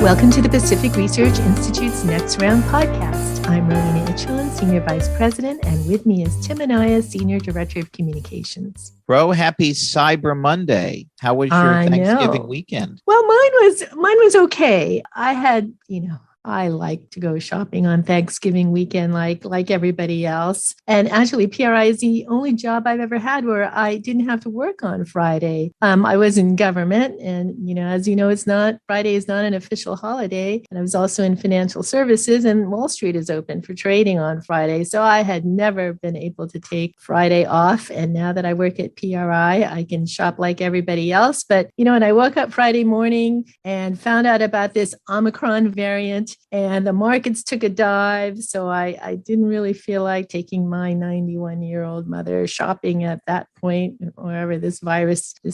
Welcome to the Pacific Research Institute's Next Round podcast. I'm Rowena Itchelin, Senior Vice President, and with me is Tim Anaya, Senior Director of Communications. Bro, happy Cyber Monday. How was your Thanksgiving weekend? Well, mine was okay. I had, I like to go shopping on Thanksgiving weekend like everybody else. And actually, PRI is the only job I've ever had where I didn't have to work on Friday. I was in government and, as you know, Friday is not an official holiday. And I was also in financial services and Wall Street is open for trading on Friday. So I had never been able to take Friday off. And now that I work at PRI, I can shop like everybody else. But, and I woke up Friday morning and found out about this Omicron variant. And the markets took a dive. So I didn't really feel like taking my 91-year-old mother shopping at that point, wherever this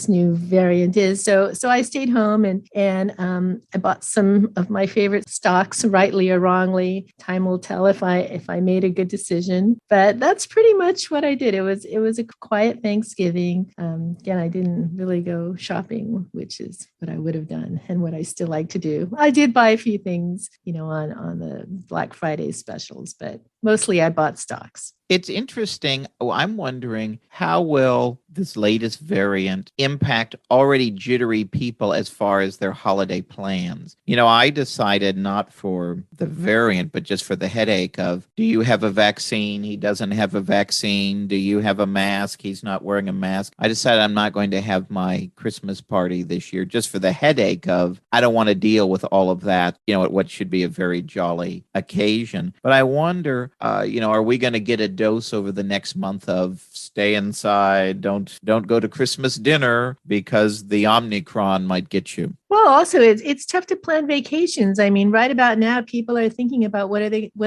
new variant is. So I stayed home and I bought some of my favorite stocks, rightly or wrongly. Time will tell if I made a good decision. But that's pretty much what I did. It was a quiet Thanksgiving. Again, I didn't really go shopping, which is what I would have done and what I still like to do. I did buy a few things, on the Black Friday specials, but mostly I bought stocks. It's interesting. I'm wondering how will this latest variant impact already jittery people as far as their holiday plans? I decided not for the variant, but just for the headache of, do you have a vaccine? He doesn't have a vaccine. Do you have a mask? He's not wearing a mask. I decided I'm not going to have my Christmas party this year just for the headache of, I don't want to deal with all of that, at what should be a very jolly occasion. But I wonder, are we going to get a dose over the next month of stay inside, don't go to Christmas dinner because the Omicron might get you? Well, also it's tough to plan vacations. I mean, right about now, people are thinking about what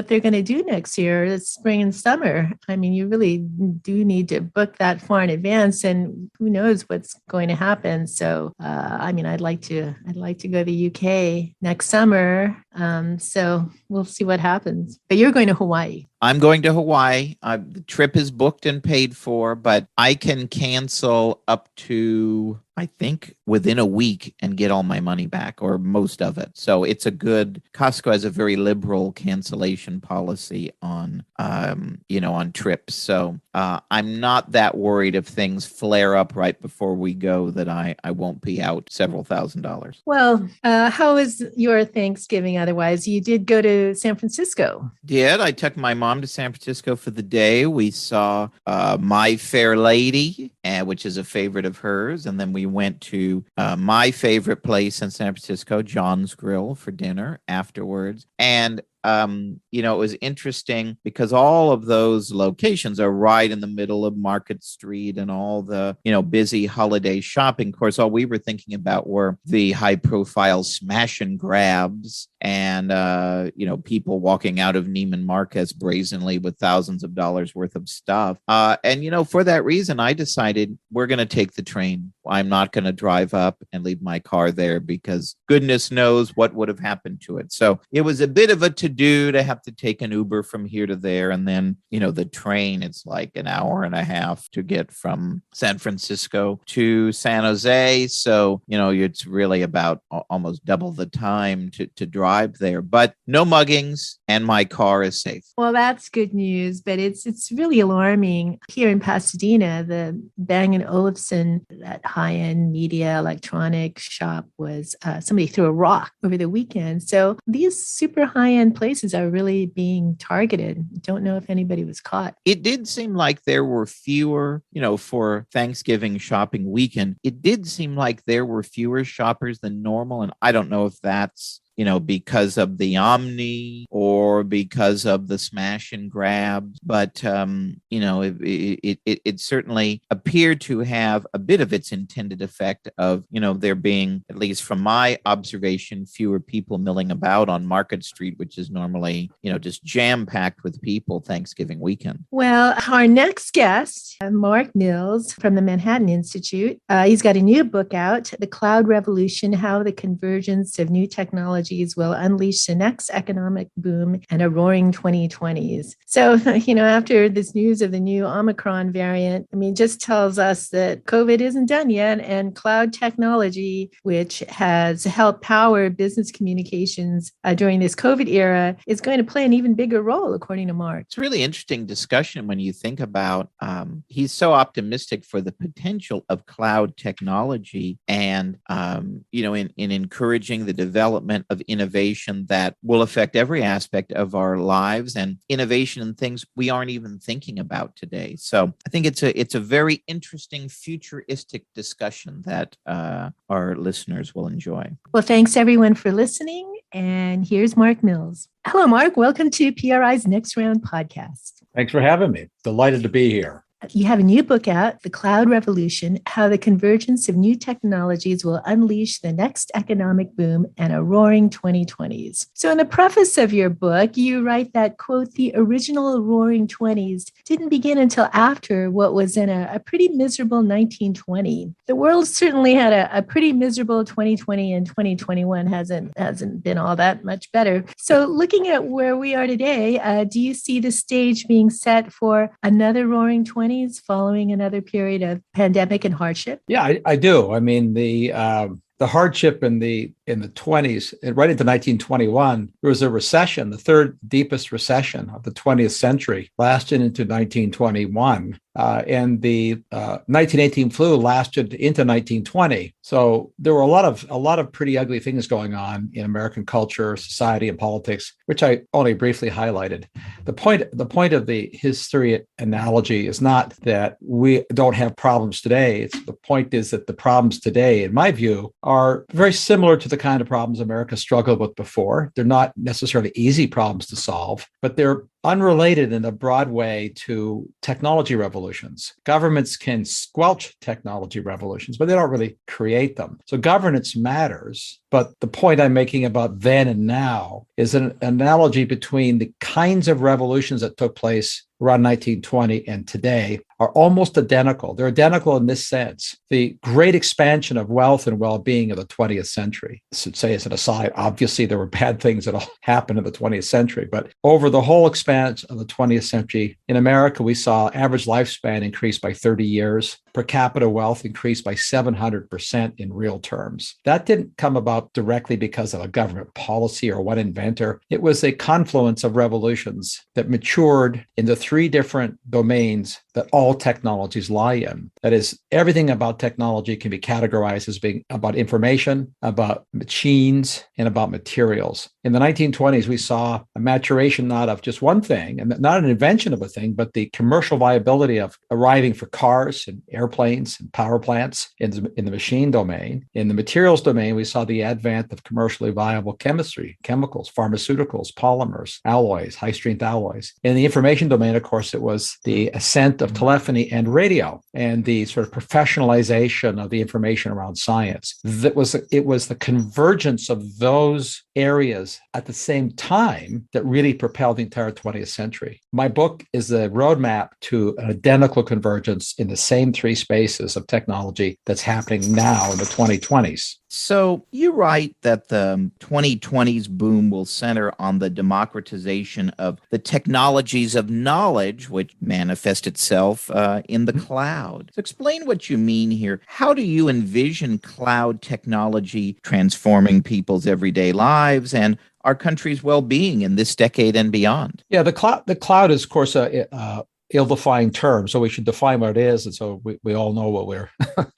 they're going to do next year. It's spring and summer. I mean, you really do need to book that far in advance, and who knows what's going to happen. So, I'd like to go to the UK next summer. So we'll see what happens. But you're going to Hawaii. I'm going to Hawaii. The trip is booked and paid for, but I can cancel up to, I think, within a week and get all my money back or most of it. So it's a good, Costco has a very liberal cancellation policy on trips. So I'm not that worried if things flare up right before we go that I won't be out several $1,000s. Well, how was your Thanksgiving otherwise? You did go to San Francisco. I took my mom to San Francisco for the day. We saw My Fair Lady, which is a favorite of hers. And then we went to my favorite place in San Francisco, John's Grill, for dinner afterwards. And it was interesting because all of those locations are right in the middle of Market Street and all the, busy holiday shopping. Of course, all we were thinking about were the high profile smash and grabs and, people walking out of Neiman Marcus brazenly with thousands of dollars worth of stuff. For that reason, I decided we're going to take the train. I'm not going to drive up and leave my car there because goodness knows what would have happened to it. So it was a bit of a to-do to have to take an Uber from here to there. And then, the train, it's like an hour and a half to get from San Francisco to San Jose. So, it's really about almost double the time to drive there. But no muggings and my car is safe. Well, that's good news, but it's really alarming. Here in Pasadena, the Bang & Olufsen, that high-end media electronic shop, was somebody threw a rock over the weekend. So these super high-end places are really being targeted. Don't know if anybody was caught. It did seem like there were fewer, for Thanksgiving shopping weekend, it did seem like there were fewer shoppers than normal. And I don't know if that's because of the Omni or because of the smash and grabs. But, it certainly appeared to have a bit of its intended effect of, there being, at least from my observation, fewer people milling about on Market Street, which is normally, just jam-packed with people Thanksgiving weekend. Well, our next guest, Mark Mills from the Manhattan Institute, he's got a new book out, The Cloud Revolution, How the Convergence of New Technology technologies will unleash the next economic boom and a roaring 2020s. So, after this news of the new Omicron variant, just tells us that COVID isn't done yet, and cloud technology, which has helped power business communications during this COVID era, is going to play an even bigger role, according to Mark. It's a really interesting discussion when you think about he's so optimistic for the potential of cloud technology and, in encouraging the development of innovation that will affect every aspect of our lives and innovation in things we aren't even thinking about today. So I think it's a very interesting futuristic discussion that our listeners will enjoy. Well, thanks everyone for listening. And here's Mark Mills. Hello, Mark. Welcome to PRI's Next Round podcast. Thanks for having me. Delighted to be here. You have a new book out, The Cloud Revolution, How the Convergence of New Technologies Will Unleash the Next Economic Boom and a Roaring 2020s. So in the preface of your book, you write that, quote, the original Roaring 20s didn't begin until after what was in a pretty miserable 1920. The world certainly had a pretty miserable 2020, and 2021 hasn't been all that much better. So looking at where we are today, do you see the stage being set for another Roaring 20s following another period of pandemic and hardship? Yeah, I do. The hardship in the 20s, right into 1921, there was a recession, the third deepest recession of the 20th century, lasted into 1921. And the 1918 flu lasted into 1920. So there were a lot of pretty ugly things going on in American culture, society, and politics, which I only briefly highlighted. The point of the history analogy is not that we don't have problems today. The point is that the problems today, in my view, are very similar to the kind of problems America struggled with before. They're not necessarily easy problems to solve, but they're unrelated in a broad way to technology revolutions. Governments can squelch technology revolutions, but they don't really create them. So governance matters. But the point I'm making about then and now is an analogy between the kinds of revolutions that took place around 1920 and today are almost identical. They're identical in this sense. The great expansion of wealth and well-being of the 20th century. I should say as an aside, obviously there were bad things that all happened in the 20th century, but over the whole expanse of the 20th century, in America, we saw average lifespan increase by 30 years, per capita wealth increased by 700% in real terms. That didn't come about directly because of a government policy or one inventor. It was a confluence of revolutions that matured into three different domains that all technologies lie in. That is, everything about technology can be categorized as being about information, about machines, and about materials. In the 1920s, we saw a maturation not of just one thing, and not an invention of a thing, but the commercial viability of arriving for cars and airplanes and power plants in the machine domain. In the materials domain, we saw the advent of commercially viable chemistry, chemicals, pharmaceuticals, polymers, alloys, high-strength alloys. In the information domain, of course, it was the ascent of telephony and radio and the sort of professionalization of the information around science. It was the convergence of those areas at the same time that really propelled the entire 20th century. My book is the roadmap to an identical convergence in the same three spaces of technology that's happening now in the 2020s. So you write that the 2020s boom will center on the democratization of the technologies of knowledge, which manifest itself in the cloud. So explain what you mean here. How do you envision cloud technology transforming people's everyday lives and our country's well-being in this decade and beyond? Yeah, the cloud is, of course, a ill-defined term, so we should define what it is, and so we all know what we're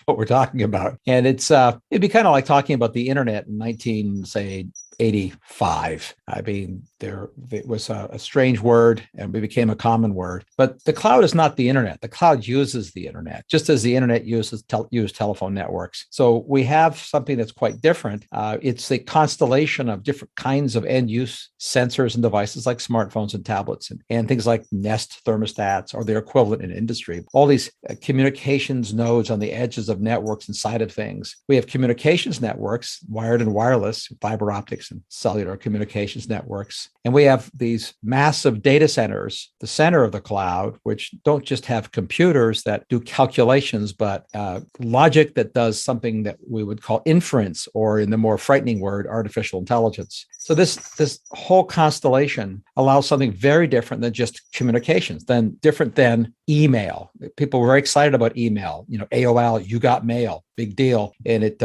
what we're talking about. And it'd be kind of like talking about the internet in 1985. I mean, it was a strange word, and it became a common word. But the cloud is not the internet. The cloud uses the internet, just as the internet used telephone networks. So we have something that's quite different. It's the constellation of different kinds of end-use sensors and devices like smartphones and tablets and things like Nest thermostats or their equivalent in industry. All these communications nodes on the edges of networks inside of things. We have communications networks, wired and wireless, fiber optics networks and cellular communications networks. And we have these massive data centers, the center of the cloud, which don't just have computers that do calculations, but logic that does something that we would call inference, or in the more frightening word, artificial intelligence. So this whole constellation allows something very different than just communications, different than email. People were very excited about email. AOL, you got mail, big deal. And it,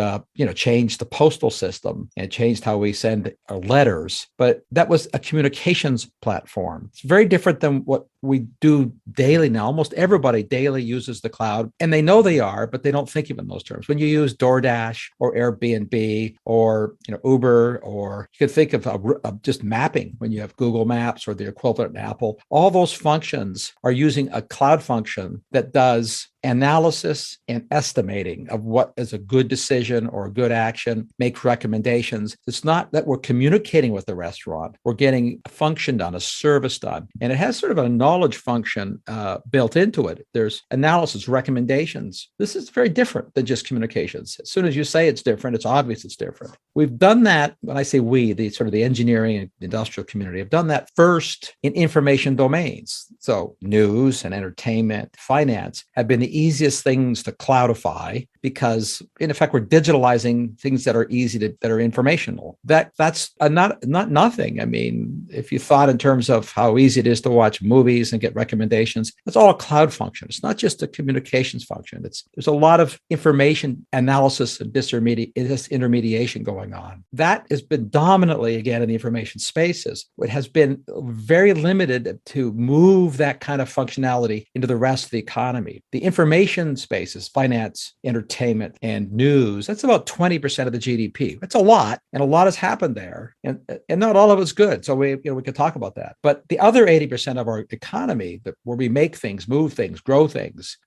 changed the postal system and changed how we send our letters. But that was a communications platform. It's very different than what we do daily now. Almost everybody daily uses the cloud, and they know they are, but they don't think of it in those terms. When you use DoorDash or Airbnb or Uber, or you could think of just mapping when you have Google Maps or the equivalent in Apple, all those functions are using a cloud function that does analysis and estimating of what is a good decision or a good action, make recommendations. It's not that we're communicating with the restaurant. We're getting a function done, a service done. And it has sort of a knowledge function built into it. There's analysis, recommendations. This is very different than just communications. As soon as you say it's different, it's obvious it's different. We've done that, when I say we, the sort of the engineering and industrial community, have done that first in information domains. So news and entertainment, finance have been the easiest things to cloudify, because in effect we're digitalizing things that are that are informational. That's not nothing. I mean, if you thought in terms of how easy it is to watch movies and get recommendations, that's all a cloud function. It's not just a communications function. There's a lot of information analysis and disintermediation going on. That has been dominantly, again, in the information spaces. It has been very limited to move that kind of functionality into the rest of the economy. The information spaces, finance, entertainment, and news, that's about 20% of the GDP. That's a lot, and a lot has happened there, and not all of it's good. So we could talk about that. But the other 80% of our economy, where we make things, move things, grow things,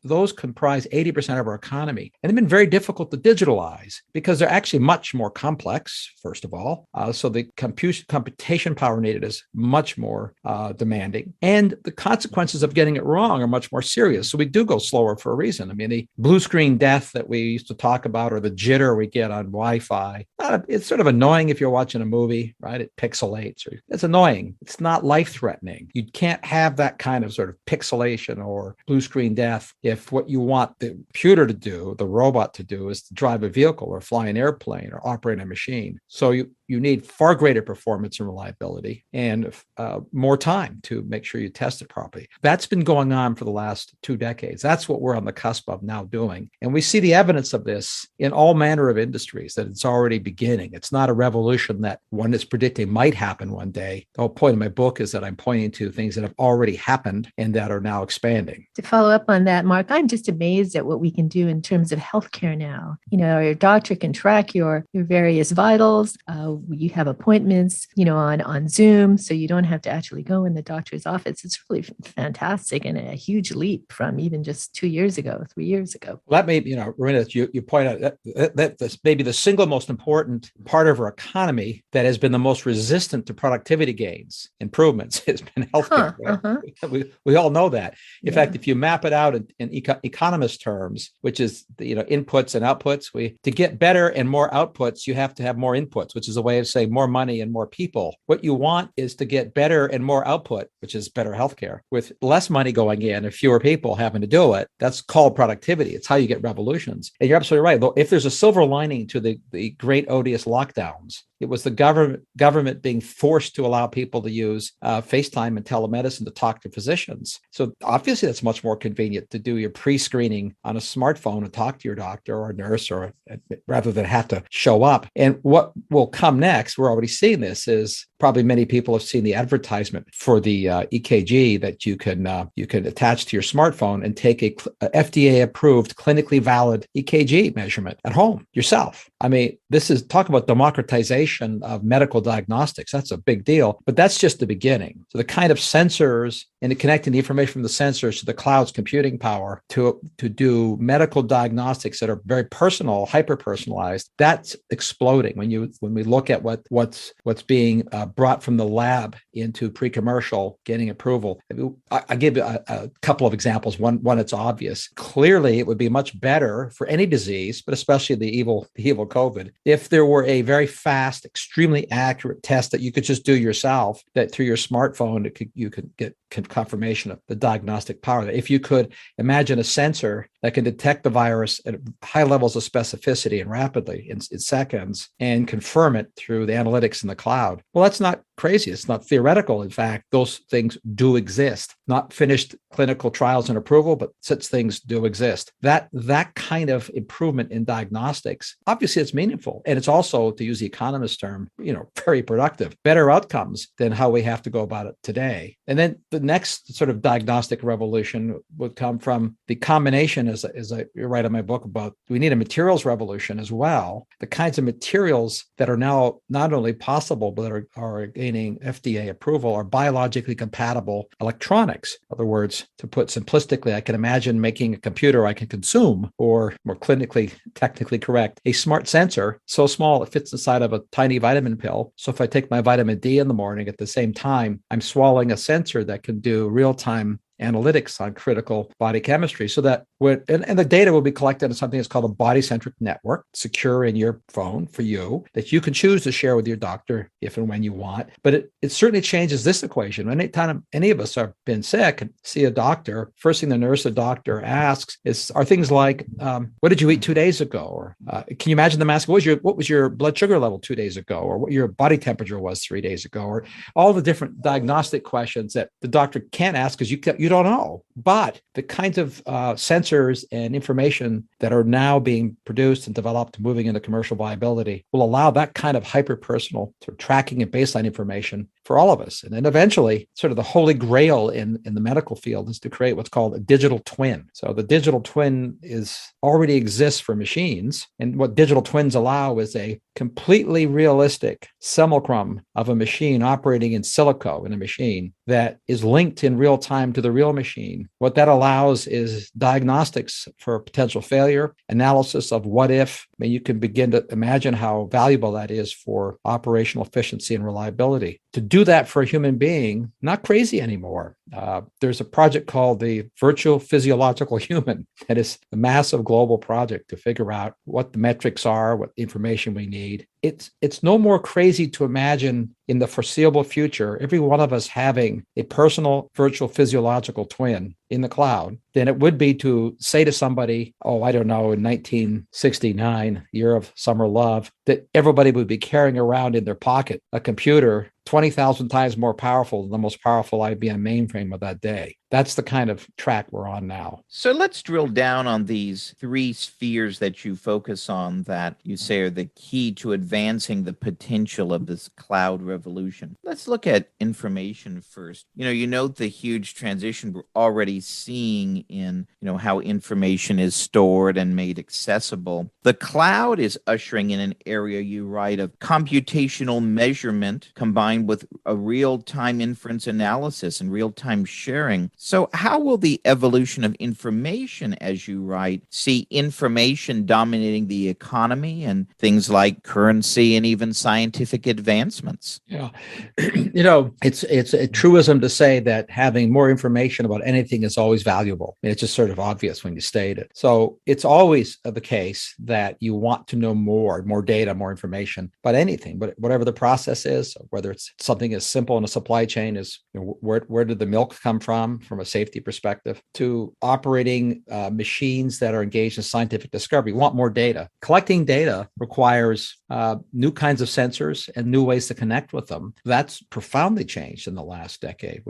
those comprise 80% of our economy. And they've been very difficult to digitalize because they're actually much more complex, first of all. So the computation power needed is much more demanding. And the consequences of getting it wrong are much more serious. So we do go slower for a reason. I mean, the blue screen death that we used to talk about, or the jitter we get on Wi-Fi, it's sort of annoying if you're watching a movie, right? It pixelates. It's annoying. It's not life-threatening. You can't have that kind of sort of pixelation or blue screen death if what you want the computer to do, the robot to do, is to drive a vehicle or fly an airplane or operate a machine. So you need far greater performance and reliability and more time to make sure you test it properly. That's been going on for the last 2 decades. That's what we're on the cusp of now doing. And we see the evidence of this in all manner of industries, that it's already beginning. It's not a revolution that one is predicting might happen one day. The whole point of my book is that I'm pointing to things that have already happened and that are now expanding. To follow up on that, Mark, I'm just amazed at what we can do in terms of healthcare now. Your doctor can track your various vitals. You have appointments, on Zoom, so you don't have to actually go in the doctor's office. It's really fantastic and a huge leap from even just 2 years ago, 3 years ago. Well, that may, Marina, you point out that's maybe the single most important part of our economy that has been the most resistant to productivity gains, improvements, has been healthcare. Right? We all know that. In fact, if you map it out in economist terms, which is inputs and outputs, to get better and more outputs, you have to have more inputs, which is a way of saying more money and more people. What you want is to get better and more output, which is better healthcare, with less money going in and fewer people having to do it. That's called productivity. It's how you get revolutions. And you're absolutely right. If there's a silver lining to the great odious lockdowns, it was the government being forced to allow people to use FaceTime and telemedicine to talk to physicians. So obviously that's much more convenient to do your pre-screening on a smartphone and talk to your doctor or a nurse, rather than have to show up. And what will come next, we're already seeing this, is probably many people have seen the advertisement for the EKG that you can attach to your smartphone and take a FDA-approved, clinically valid EKG measurement at home yourself. I mean, this is talk about democratization of medical diagnostics. That's a big deal, but that's just the beginning. So the kind of sensors and connecting the information from the sensors to the cloud's computing power to do medical diagnostics that are very personal, hyper-personalized, that's exploding. When we look at what's being brought from the lab into pre-commercial, getting approval. I give you a couple of examples. One, it's obvious. Clearly, it would be much better for any disease, but especially the evil COVID, if there were a very fast, extremely accurate test that you could just do yourself, that through your smartphone, you could get confirmation of the diagnostic power. If you could imagine a sensor that can detect the virus at high levels of specificity and rapidly in seconds and confirm it through the analytics in the cloud. Well, that's not crazy. It's not theoretical. In fact, those things do exist. Not finished clinical trials and approval, but such things do exist. That kind of improvement in diagnostics, obviously it's meaningful. And it's also, to use the economist term, very productive, better outcomes than how we have to go about it today. And then the next sort of diagnostic revolution would come from the combination, as I write in my book about, we need a materials revolution as well. The kinds of materials that are now not only possible, but are gaining FDA approval are biologically compatible electronics. In other words, to put simplistically, I can imagine making a computer I can consume, or more clinically, technically correct, a smart sensor so small it fits inside of a tiny vitamin pill. So if I take my vitamin D in the morning, at the same time, I'm swallowing a sensor that can do real-time analytics on critical body chemistry, so that and the data will be collected in something that's called a body-centric network, secure in your phone for you, that you can choose to share with your doctor if and when you want. But it certainly changes this equation. Anytime any of us have been sick and see a doctor, first thing the nurse or doctor asks are things like, what did you eat 2 days ago? Or can you imagine them asking, what was your blood sugar level 2 days ago? Or what your body temperature was 3 days ago? Or all the different diagnostic questions that the doctor can't ask because you don't know. But the kinds of sensors and information that are now being produced and developed, moving into commercial viability, will allow that kind of hyper-personal sort of tracking and baseline information for all of us. And then eventually, sort of the holy grail in the medical field is to create what's called a digital twin. So the digital twin already exists for machines. And what digital twins allow is a completely realistic simulacrum of a machine operating in silico in a machine that is linked in real time to the real machine. What that allows is diagnostics for potential failure, analysis of what if. I mean, you can begin to imagine how valuable that is for operational efficiency and reliability. To do that for a human being, not crazy anymore. There's a project called the Virtual Physiological Human. That is a massive global project to figure out what the metrics are, what information we need. It's no more crazy to imagine in the foreseeable future, every one of us having a personal virtual physiological twin in the cloud than it would be to say to somebody, in 1969, year of summer love, that everybody would be carrying around in their pocket a computer 20,000 times more powerful than the most powerful IBM mainframe of that day. That's the kind of track we're on now. So let's drill down on these three spheres that you focus on that you say are the key to advancing the potential of this cloud revolution. Let's look at information first. You note the huge transition we're already seeing in, how information is stored and made accessible. The cloud is ushering in an area, you write, of computational measurement combined with a real-time inference analysis and real-time sharing. So how will the evolution of information, as you write, see information dominating the economy and things like currency and even scientific advancements? Yeah. It's a truism to say that having more information about anything is always valuable. It's just sort of obvious when you state it. So it's always the case that you want to know more data, more information about anything, but whatever the process is, whether it's something as simple in a supply chain as where did the milk come from a safety perspective, to operating machines that are engaged in scientific discovery. We want more data. Collecting data requires new kinds of sensors and new ways to connect with them. That's profoundly changed in the last decade.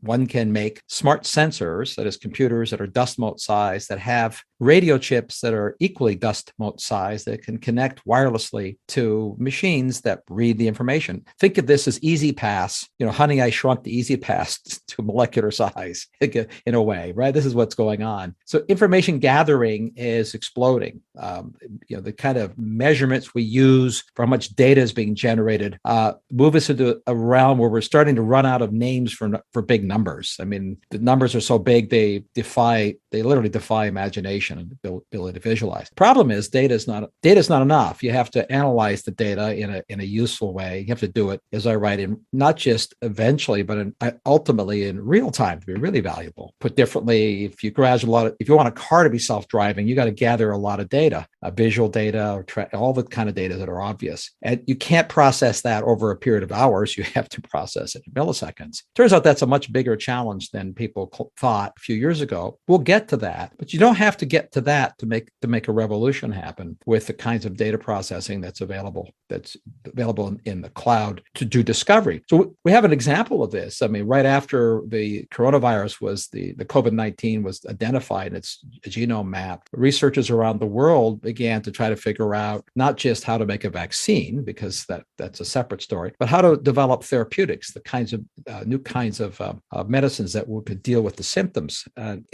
One can make smart sensors, that is computers that are dust mote size, that have radio chips that are equally dust mote size, that can connect wirelessly to machines that read the information. Think of this as Easy Pass, Honey, I Shrunk the Easy Pass to molecular size in a way, right? This is what's going on. So information gathering is exploding. The kind of measurements we use for how much data is being generated move us into a realm where we're starting to run out of names for big numbers. I mean, the numbers are so big, they literally defy imagination. perception and ability to visualize. Problem is data is not enough. You have to analyze the data in a useful way. You have to do it, as I write, in not just eventually, but ultimately in real time to be really valuable. Put differently, if you want a car to be self-driving, you got to gather a lot of data, visual data, all the kind of data that are obvious. And you can't process that over a period of hours. You have to process it in milliseconds. Turns out that's a much bigger challenge than people thought a few years ago. We'll get to that, but you don't have to get to that to make a revolution happen with the kinds of data processing that's available in the cloud to do discovery. So we have an example of this. I mean, right after the coronavirus was the COVID-19 was identified and its genome mapped, researchers around the world began to try to figure out not just how to make a vaccine, because that's a separate story, but how to develop therapeutics, the kinds of new kinds of medicines that could deal with the symptoms. And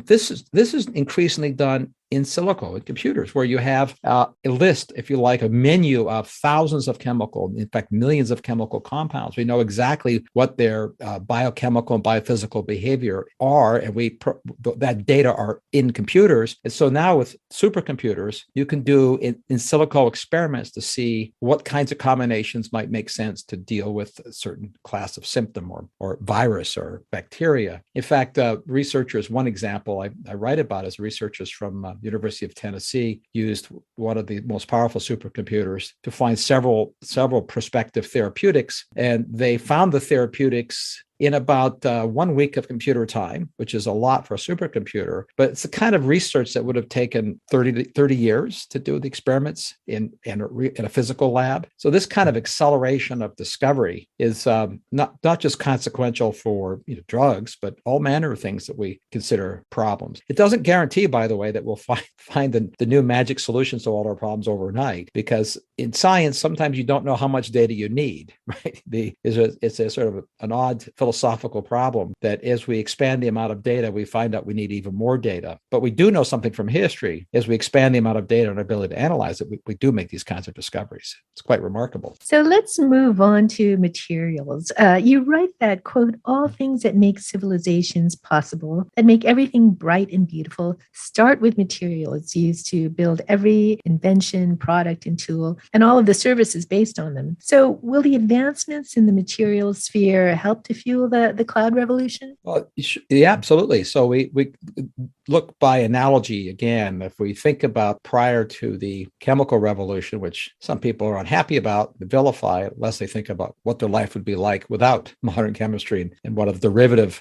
this is increasingly done in silico, in computers, where you have a list, if you like, a menu of thousands of chemical, in fact, millions of chemical compounds. We know exactly what their biochemical and biophysical behavior are, and that data are in computers. And so now with supercomputers, you can do in silico experiments to see what kinds of combinations might make sense to deal with a certain class of symptom or virus or bacteria. In fact, researchers, one example I write about is researchers from University of Tennessee used one of the most powerful supercomputers to find several prospective therapeutics, and they found the therapeutics in about 1 week of computer time, which is a lot for a supercomputer, but it's the kind of research that would have taken 30 years to do the experiments in a physical lab. So this kind of acceleration of discovery is not just consequential for drugs, but all manner of things that we consider problems. It doesn't guarantee, by the way, that we'll find the new magic solutions to all our problems overnight, because in science, sometimes you don't know how much data you need, right? It's a sort of an odd philosophical problem that as we expand the amount of data, we find out we need even more data. But we do know something from history. As we expand the amount of data and our ability to analyze it, we do make these kinds of discoveries. It's quite remarkable. So let's move on to materials. You write that, quote, all things that make civilizations possible, that make everything bright and beautiful, start with materials used to build every invention, product, and tool, and all of the services based on them. So will the advancements in the material sphere help to fuel the cloud revolution? Well, yeah, absolutely. So we look by analogy again. If we think about prior to the chemical revolution, which some people are unhappy about, vilify, unless they think about what their life would be like without modern chemistry and what a derivative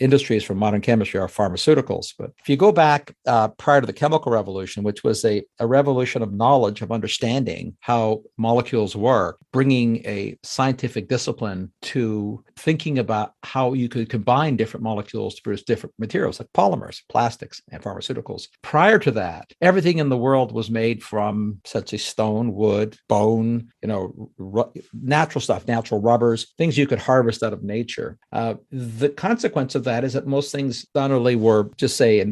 industries from modern chemistry are pharmaceuticals. But if you go back prior to the chemical revolution, which was a revolution of knowledge, of understanding how molecules work, bringing a scientific discipline to thinking about how you could combine different molecules to produce different materials like polymers, plastics, and pharmaceuticals. Prior to that, everything in the world was made from, such as stone, wood, bone, natural stuff, natural rubbers, things you could harvest out of nature. The consequence of that is that most things not only were just say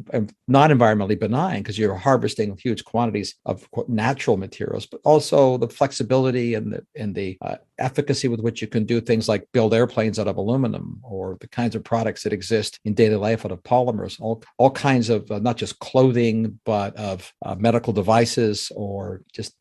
not environmentally benign because you're harvesting huge quantities of natural materials, but also the flexibility and the efficacy with which you can do things like build airplanes out of aluminum, or the kinds of products that exist in daily life out of polymers, all kinds of not just clothing, but of medical devices, or just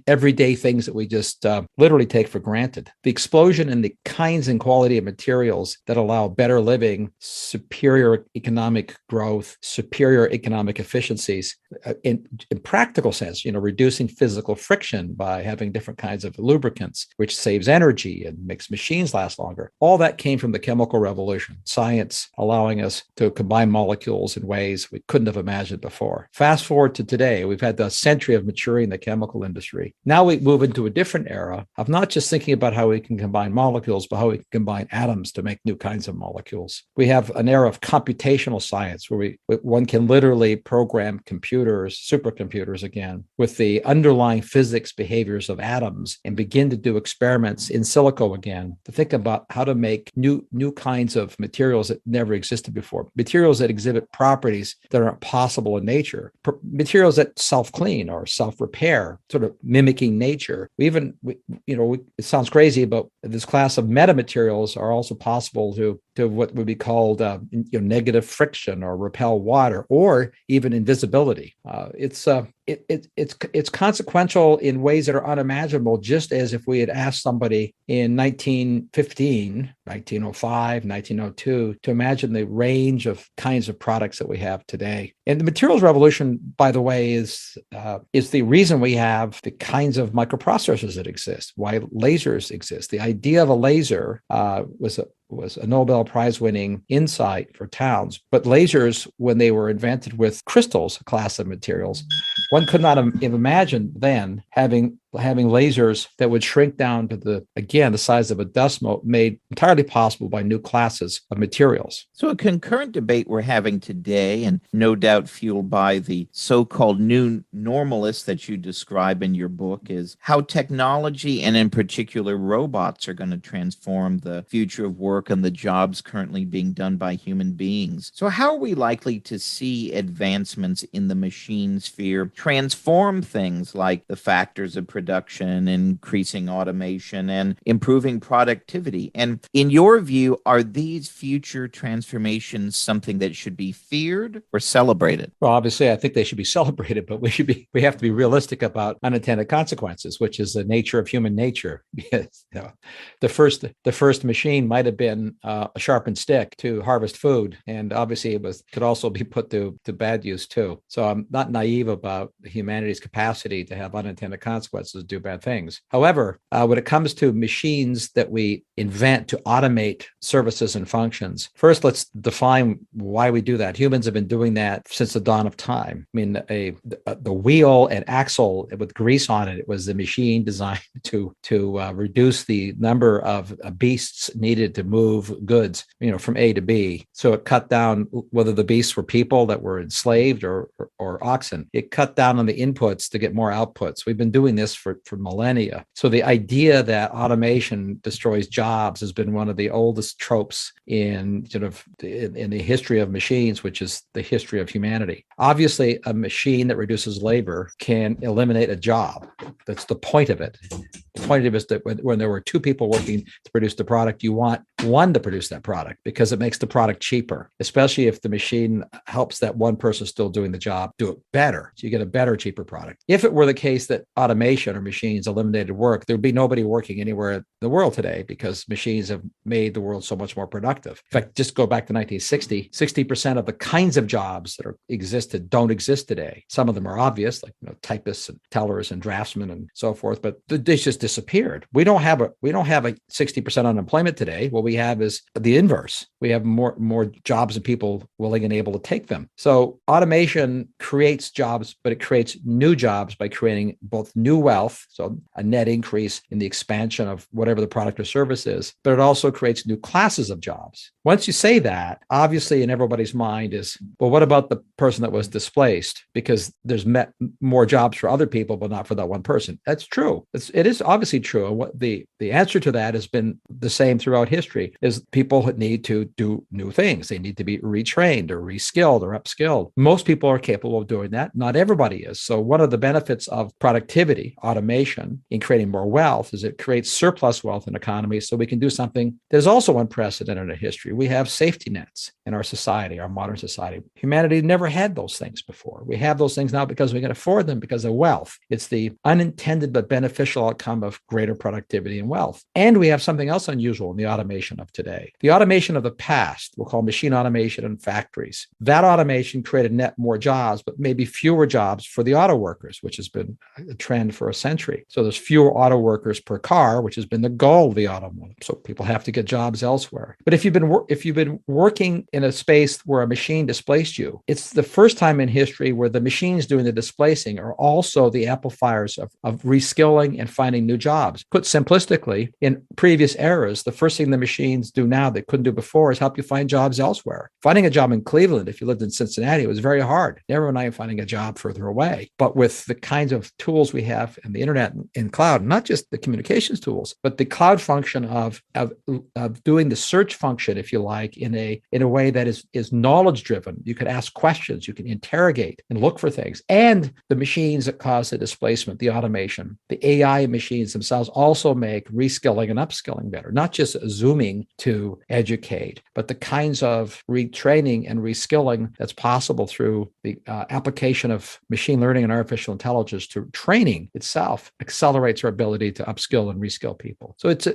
everyday things that we just literally take for granted. The explosion in the kinds and quality of materials that allow better living, superior economic growth, superior economic efficiencies, in practical sense, reducing physical friction by having different kinds of lubricants, which saves energy and makes machines last longer. All that came from the chemical revolution, science allowing us to combine molecules in ways we couldn't have imagined before. Fast forward to today, we've had the century of maturing the chemical industry. Now we move into a different era of not just thinking about how we can combine molecules, but how we can combine atoms to make new kinds of molecules. We have an era of computational science where one can literally program computers, supercomputers again, with the underlying physics behaviors of atoms and begin to do experiments in silico again to think about how to make new kinds of materials that never existed before, materials that exhibit properties that aren't possible in nature, materials that self-clean or self-repair air, sort of mimicking nature. It sounds crazy, but this class of metamaterials are also possible to what would be called negative friction or repel water, or even invisibility. It's consequential in ways that are unimaginable, just as if we had asked somebody in 1915, 1905, 1902 to imagine the range of kinds of products that we have today. And the materials revolution, by the way, is the reason we have the kinds of microprocessors that exist, why lasers exist. The idea of a laser was a Nobel Prize-winning insight for Towns. But lasers, when they were invented with crystals, a class of materials, one could not have imagined then having lasers that would shrink down to the size of a dust mote, made entirely possible by new classes of materials. So a concurrent debate we're having today, and no doubt fueled by the so-called new normalists that you describe in your book, is how technology, and in particular robots, are going to transform the future of work and the jobs currently being done by human beings. So how are we likely to see advancements in the machine sphere transform things like the factors of production, increasing automation, and improving productivity? And in your view, are these future transformations something that should be feared or celebrated? Well, obviously, I think they should be celebrated, but we have to be realistic about unintended consequences, which is the nature of human nature. Because, the first machine might have been a sharpened stick to harvest food, and obviously it could also be put to bad use too. So I'm not naive about humanity's capacity to have unintended consequences, do bad things. However, when it comes to machines that we invent to automate services and functions, first let's define why we do that. Humans have been doing that since the dawn of time. I mean, the wheel and axle with grease on it was the machine designed to reduce the number of beasts needed to move goods, from A to B. So it cut down, whether the beasts were people that were enslaved or oxen. It cut down on the inputs to get more outputs. We've been doing this for millennia. So the idea that automation destroys jobs has been one of the oldest tropes in the history of machines, which is the history of humanity. Obviously, a machine that reduces labor can eliminate a job. That's the point of it. The point of it is that when there were two people working to produce the product, you want one to produce that product because it makes the product cheaper, especially if the machine helps that one person still doing the job do it better. So you get a better, cheaper product. If it were the case that automation or machines eliminated work, there would be nobody working anywhere in the world today because machines have made the world so much more productive. In fact, just go back to 1960, 60% of the kinds of jobs that existed don't exist today. Some of them are obvious, like typists and tellers and draftsmen and so forth, but they just disappeared. We don't have a 60% unemployment today. What we have is the inverse. We have more jobs and people willing and able to take them. So automation creates jobs, but it creates new jobs by creating both new wealth, so a net increase in the expansion of whatever the product or service is, but it also creates new classes of jobs. Once you say that, obviously in everybody's mind is, well, what about the person that was displaced? Because there's more jobs for other people, but not for that one person. That's true. It is obviously true. And what the answer to that has been the same throughout history, is people need to do new things. They need to be retrained or reskilled or upskilled. Most people are capable of doing that. Not everybody is. So one of the benefits of productivity, automation, in creating more wealth is it creates surplus wealth in economies, so we can do something that is also unprecedented in history. We have safety nets in our society, our modern society. Humanity never had those things before. We have those things now because we can afford them because of wealth. It's the unintended but beneficial outcome of greater productivity and wealth. And we have something else unusual in the automation of today. The automation of the past, we'll call machine automation in factories. That automation created net more jobs, but maybe fewer jobs for the auto workers, which has been a trend for a century. So there's fewer auto workers per car, which has been the goal of the automotive. So people have to get jobs elsewhere. But if you've been working in a space where a machine displaced you, it's the first time in history where the machines doing the displacing are also the amplifiers of reskilling and finding new jobs. Put simplistically, in previous eras, the first thing the machines do now they couldn't do before workforce help you find jobs elsewhere. Finding a job in Cleveland, if you lived in Cincinnati, it was very hard. Never mind finding a job further away. But with the kinds of tools we have in the internet and cloud, not just the communications tools, but the cloud function of doing the search function, if you like, in a way that is knowledge driven. You can ask questions, you can interrogate and look for things. And the machines that cause the displacement, the automation, the AI machines themselves also make reskilling and upskilling better, not just zooming to educate, but the kinds of retraining and reskilling that's possible through the application of machine learning and artificial intelligence to training itself accelerates our ability to upskill and reskill people. So it's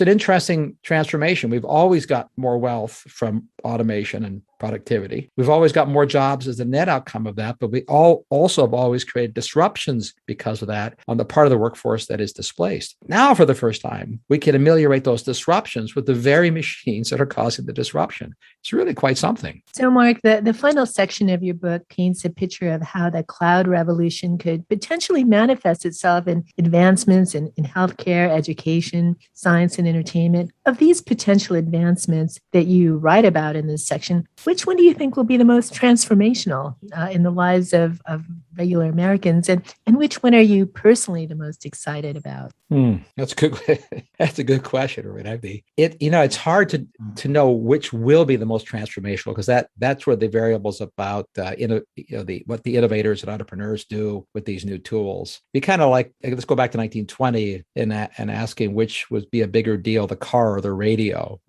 an interesting transformation. We've always got more wealth from automation and productivity. We've always got more jobs as the net outcome of that, but we also have always created disruptions because of that on the part of the workforce that is displaced. Now, for the first time, we can ameliorate those disruptions with the very machines that are causing the disruption. It's really quite something. So, Mark, the final section of your book paints a picture of how the cloud revolution could potentially manifest itself in advancements in healthcare, education, science, and entertainment. Of these potential advancements that you write about in this section, which one do you think will be the most transformational in the lives of regular Americans? And which one are you personally the most excited about? That's good. That's a good question, right? It's hard to know which will be the most transformational, because that's where the variables about what the innovators and entrepreneurs do with these new tools. Be kind of like, let's go back to 1920 and asking which would be a bigger deal, the car or the radio.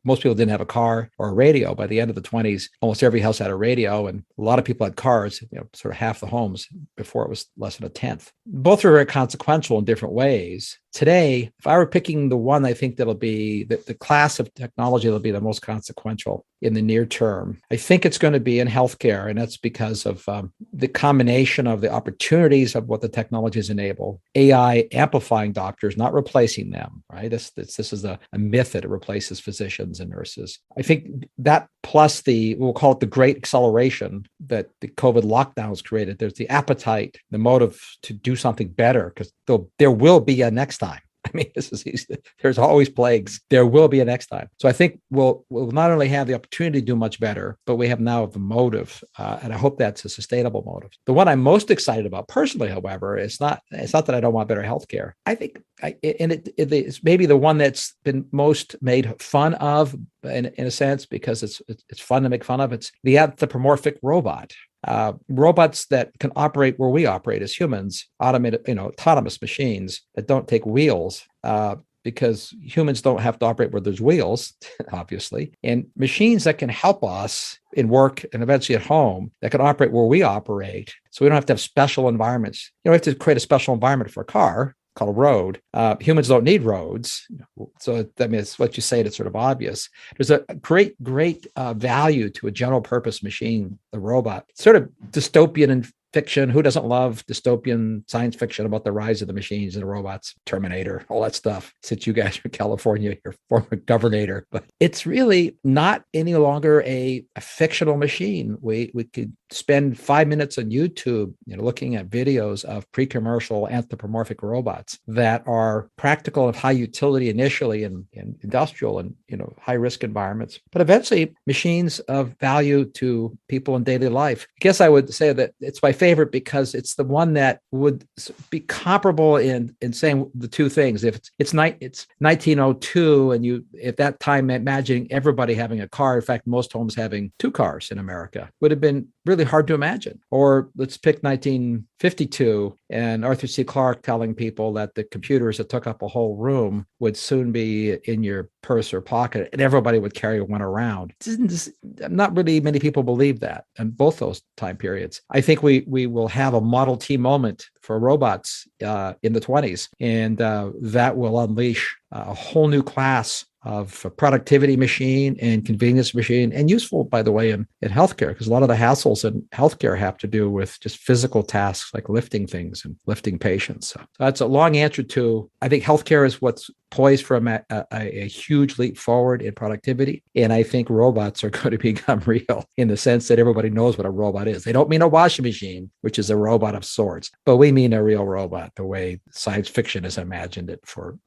Most people didn't have a car or a radio. By the end of the 20s, almost every house had a radio, and a lot of people had cars. Sort of half the homes. Before it was less than a tenth. Both are very consequential in different ways. Today, if I were picking the one I think that'll be the class of technology that'll be the most consequential in the near term, I think it's going to be in healthcare. And that's because of the combination of the opportunities of what the technologies enable. AI amplifying doctors, not replacing them, right? This is a myth that it replaces physicians and nurses. I think that plus we'll call it the great acceleration that the COVID lockdowns created. There's the appetite, the motive to do something better, because there will be a next time. I mean, this is easy. There's always plagues. There will be a next time. So I think we'll not only have the opportunity to do much better, but we have now the motive, and I hope that's a sustainable motive. The one I'm most excited about personally, however, it's not that I don't want better healthcare. I think, it's maybe the one that's been most made fun of in a sense, because it's fun to make fun of. It's the anthropomorphic robot. Robots that can operate where we operate as humans, autonomous machines that don't take wheels, because humans don't have to operate where there's wheels, obviously, and machines that can help us in work and eventually at home that can operate where we operate. So we don't have to have special environments. We have to create a special environment for a car called a road. Humans don't need roads. So it's what you say, it's sort of obvious. There's a great value to a general purpose machine, the robot. Sort of dystopian and fiction. Who doesn't love dystopian science fiction about the rise of the machines and the robots, Terminator, all that stuff? Since you guys are in California, your former governor, but it's really not any longer a fictional machine. We could spend 5 minutes on YouTube, looking at videos of pre-commercial anthropomorphic robots that are practical of high utility initially in industrial and high risk environments, but eventually machines of value to people in daily life. I guess I would say that it's my favorite because it's the one that would be comparable in saying the two things. If it's 1902 and at that time imagining everybody having a car, in fact, most homes having two cars in America, would have been really hard to imagine. Or let's pick 1952 and Arthur C. Clarke telling people that the computers that took up a whole room would soon be in your purse or pocket, and everybody would carry one around. Not really many people believe that in both those time periods. I think we will have a Model T moment for robots in the 20s, and that will unleash a whole new class of productivity machine and convenience machine, and useful, by the way, in healthcare, because a lot of the hassles in healthcare have to do with just physical tasks like lifting things and lifting patients. So that's a long answer to, I think healthcare is what's poised for a huge leap forward in productivity. And I think robots are going to become real in the sense that everybody knows what a robot is. They don't mean a washing machine, which is a robot of sorts, but we mean a real robot, the way science fiction has imagined it for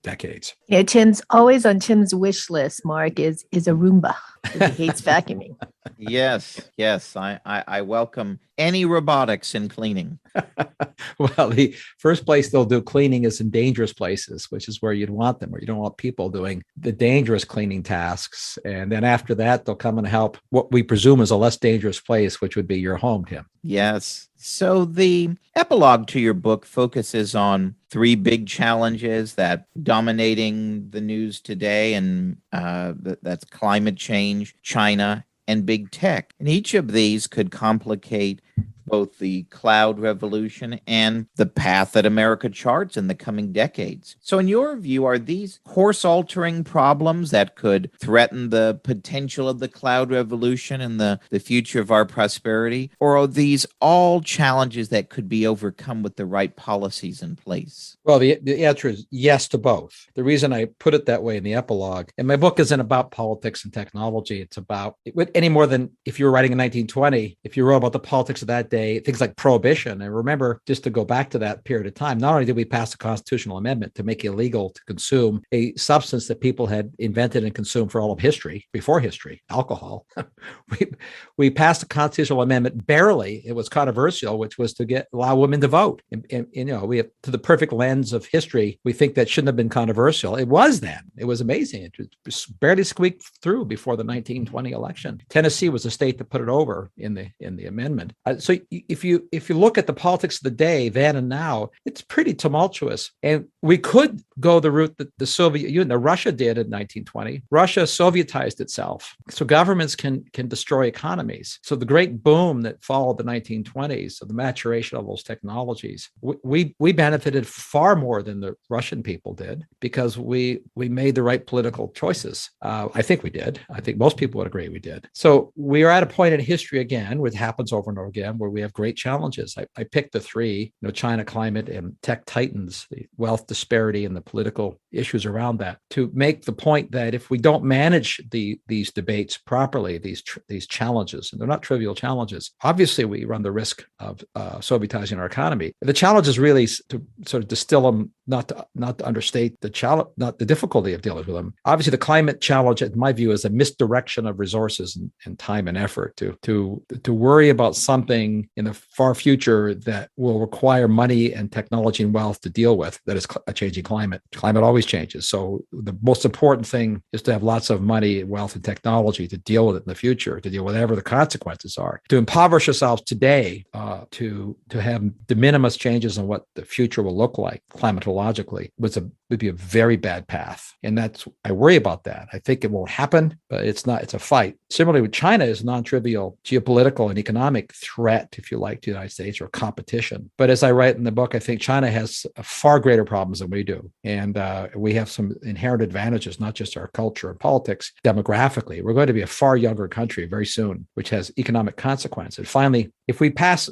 decades. Yeah, Tim's always on Tim's wish list, Mark, is a Roomba, because he hates vacuuming. Yes. I welcome any robotics in cleaning. Well, the first place they'll do cleaning is in dangerous places, which is where you'd want them, where you don't want people doing the dangerous cleaning tasks. And then after that, they'll come and help what we presume is a less dangerous place, which would be your home, Tim. Yes. So the epilogue to your book focuses on three big challenges that dominating the news today, and that's climate change, China, and big tech. And each of these could complicate both the cloud revolution and the path that America charts in the coming decades. So in your view, are these course-altering problems that could threaten the potential of the cloud revolution and the future of our prosperity? Or are these all challenges that could be overcome with the right policies in place? Well, the answer is yes to both. The reason I put it that way in the epilogue, and my book isn't about politics and technology. It's about any more than if you were writing in 1920, if you wrote about the politics of that day, things like prohibition. And remember, just to go back to that period of time, not only did we pass a constitutional amendment to make it illegal to consume a substance that people had invented and consumed for all of history, before history, alcohol. we passed a constitutional amendment barely. It was controversial, which was to allow women to vote. And we have, to the perfect lens of history, we think that shouldn't have been controversial. It was then. It was amazing. It just barely squeaked through before the 1920 election. Tennessee was the state that put it over in the amendment. So if you look at the politics of the day, then and now, it's pretty tumultuous. And we could go the route that the Soviet Union, Russia did in 1920. Russia Sovietized itself. So governments can destroy economies. So the great boom that followed the 1920s, so the maturation of those technologies, we benefited far more than the Russian people did because we made the right political choices. I think we did. I think most people would agree we did. So we are at a point in history again, which happens over and over again, where we have great challenges. I picked the three, China, climate, and tech titans, the wealth disparity and the political issues around that, to make the point that if we don't manage these debates properly, these challenges, and they're not trivial challenges, obviously we run the risk of Sovietizing our economy. The challenge is really to sort of distill them, not to understate the challenge, not the difficulty of dealing with them. Obviously, the climate challenge, in my view, is a misdirection of resources and time and effort to worry about something in the far future that will require money and technology and wealth to deal with. That is a changing climate. Climate always changes. So the most important thing is to have lots of money, wealth, and technology to deal with it in the future, to deal with whatever the consequences are. To impoverish ourselves today, to have de minimis changes in what the future will look like climatologically would be a very bad path. And I worry about that. I think it won't happen, but it's a fight. Similarly with China is a non-trivial geopolitical and economic threat, if you like, to the United States, or competition. But as I write in the book, I think China has far greater problems than we do. And we have some inherent advantages, not just our culture and politics, demographically. We're going to be a far younger country very soon, which has economic consequences. And finally, if we pass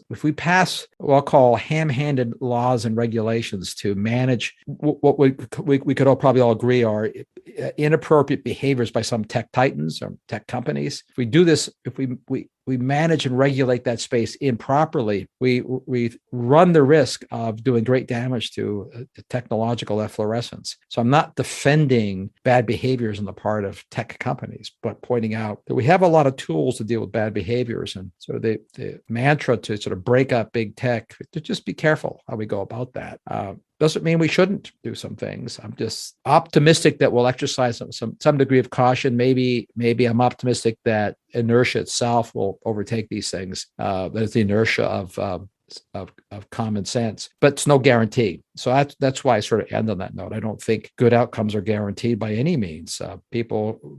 what I'll call ham-handed laws and regulations to manage what we could probably all agree are inappropriate behaviors by some tech titans or tech companies, if we do this, if we manage and regulate that space improperly, we run the risk of doing great damage to technological efflorescence. So I'm not defending bad behaviors on the part of tech companies, but pointing out that we have a lot of tools to deal with bad behaviors. And so the mantra to sort of break up big tech, to just be careful how we go about that. Doesn't mean we shouldn't do some things. I'm just optimistic that we'll exercise some degree of caution. Maybe I'm optimistic that inertia itself will overtake these things. There's the inertia of common sense, but it's no guarantee. So that's why I sort of end on that note. I don't think good outcomes are guaranteed by any means.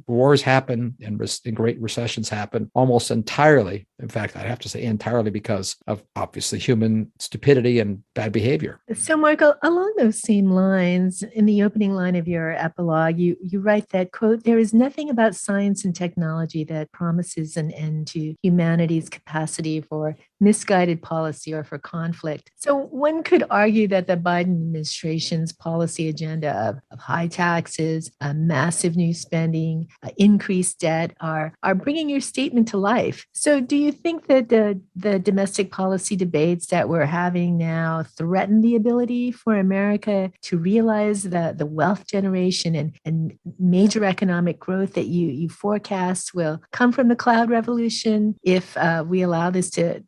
Wars happen and great recessions happen almost entirely. In fact, I'd have to say entirely because of obviously human stupidity and bad behavior. So, Mark, along those same lines, in the opening line of your epilogue, you write that, quote, "There is nothing about science and technology that promises an end to humanity's capacity for misguided policy or for conflict." So one could argue that the Biden Biden administration's policy agenda of high taxes, massive new spending, increased debt are bringing your statement to life. So do you think that the domestic policy debates that we're having now threaten the ability for America to realize the wealth generation and major economic growth that you forecast will come from the cloud revolution if we allow this to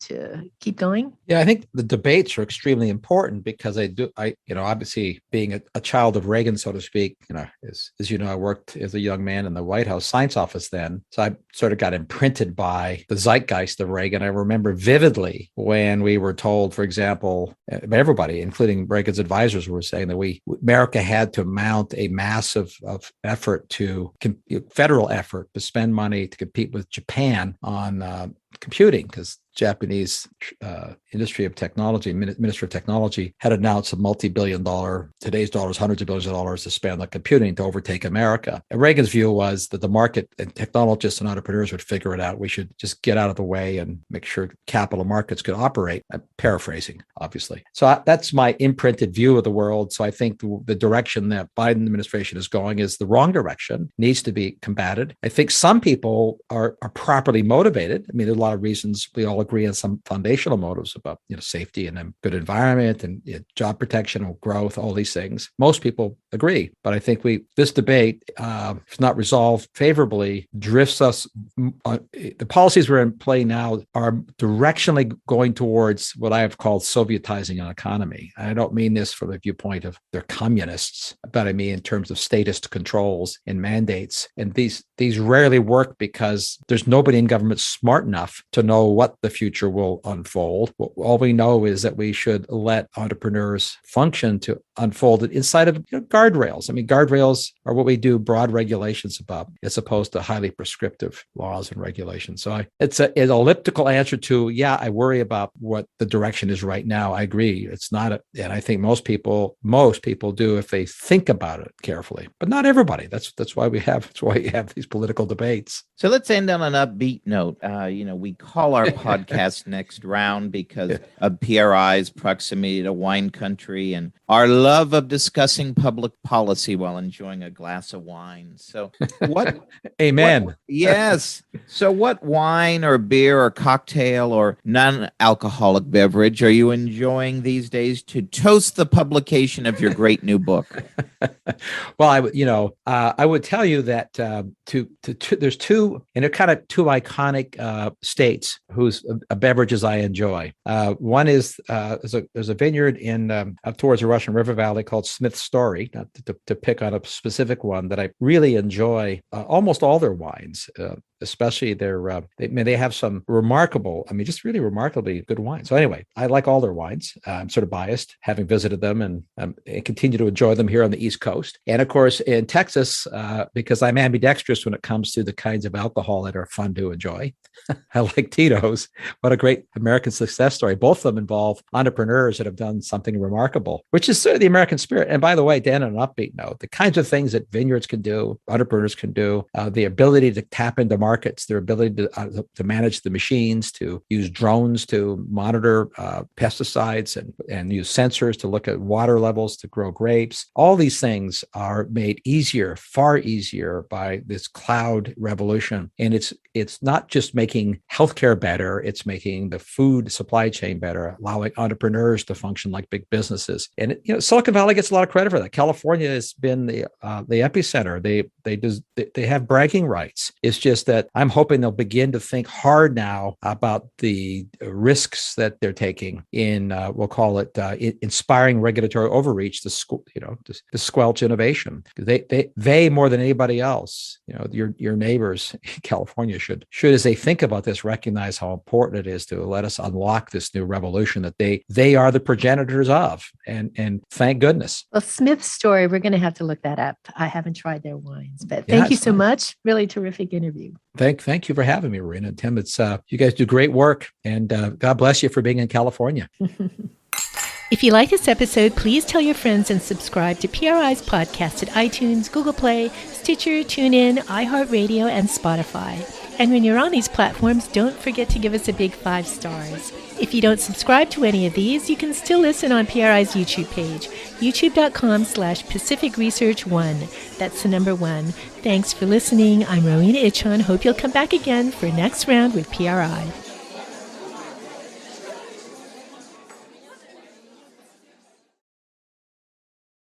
keep going? Yeah, I think the debates are extremely important because obviously being a child of Reagan, so to speak, as you know, I worked as a young man in the White House science office then. So I sort of got imprinted by the zeitgeist of Reagan. I remember vividly when we were told, for example, by everybody, including Reagan's advisors, were saying that America had to mount a massive effort federal effort to spend money to compete with Japan on computing, because Japanese industry of technology, Minister of Technology, had announced a multi-billion dollar, today's dollars, hundreds of billions of dollars to spend on computing to overtake America. And Reagan's view was that the market and technologists and entrepreneurs would figure it out. We should just get out of the way and make sure capital markets could operate. I'm paraphrasing, obviously. So that's my imprinted view of the world. So I think the direction that Biden administration is going is the wrong direction, needs to be combated. I think some people are properly motivated. I mean, there are a lot of reasons we all agree on some foundational motives about safety and a good environment and job protection and growth, all these things. Most people agree, but I think this debate, if not resolved favorably, drifts us. The policies we're in play now are directionally going towards what I have called Sovietizing an economy. And I don't mean this from the viewpoint of they're communists, but I mean in terms of statist controls and mandates. And these rarely work because there's nobody in government smart enough to know what the future will unfold. All we know is that we should let entrepreneurs function to unfold it inside of guardrails. I mean, guardrails are what we do broad regulations about, as opposed to highly prescriptive laws and regulations. So it's an elliptical answer to, yeah, I worry about what the direction is right now. I agree. It's not, and I think most people do if they think about it carefully, but not everybody. That's why you have these political debates. So let's end on an upbeat note. We call our podcast Next Round because of PRI's proximity to wine country and our love of discussing public policy while enjoying a glass of wine. So what? Amen. Yes. So what wine or beer or cocktail or non-alcoholic beverage are you enjoying these days to toast the publication of your great new book? Well, I would tell you that there's two, and they're kind of two iconic states whose beverages I enjoy. One is there's a vineyard in up towards the Russian River Valley called Smith's Story, not to pick on a specific one, that I really enjoy almost all their wines. Especially they have some remarkable, just really remarkably good wine. So anyway, I like all their wines. I'm sort of biased, having visited them and continue to enjoy them here on the East Coast. And of course, in Texas, because I'm ambidextrous when it comes to the kinds of alcohol that are fun to enjoy. I like Tito's. What a great American success story. Both of them involve entrepreneurs that have done something remarkable, which is sort of the American spirit. And by the way, Dan, on an upbeat note, the kinds of things that vineyards can do, entrepreneurs can do, the ability to tap into markets, their ability to manage the machines, to use drones to monitor pesticides and use sensors to look at water levels to grow grapes. All these things are made easier, far easier by this cloud revolution. And it's not just making healthcare better, it's making the food supply chain better, allowing entrepreneurs to function like big businesses. And Silicon Valley gets a lot of credit for that. California has been the epicenter. They have bragging rights. It's just that I'm hoping they'll begin to think hard now about the risks that they're taking in, we'll call it inspiring regulatory overreach to squelch innovation. They more than anybody else, your neighbors in California should, as they think about this, recognize how important it is to let us unlock this new revolution that they are the progenitors of. And thank goodness. Well, Smith's Story, we're going to have to look that up. I haven't tried their wines, but thank you so much. Really terrific interview. Thank you for having me, Marina and Tim. It's you guys do great work, and God bless you for being in California. If you like this episode, please tell your friends and subscribe to PRI's podcast at iTunes, Google Play, Stitcher, TuneIn, iHeartRadio, and Spotify. And when you're on these platforms, don't forget to give us a big 5 stars. If you don't subscribe to any of these, you can still listen on PRI's YouTube page, youtube.com/Pacific Research 1. That's the number 1. Thanks for listening. I'm Rowena Ichon. Hope you'll come back again for next round with PRI.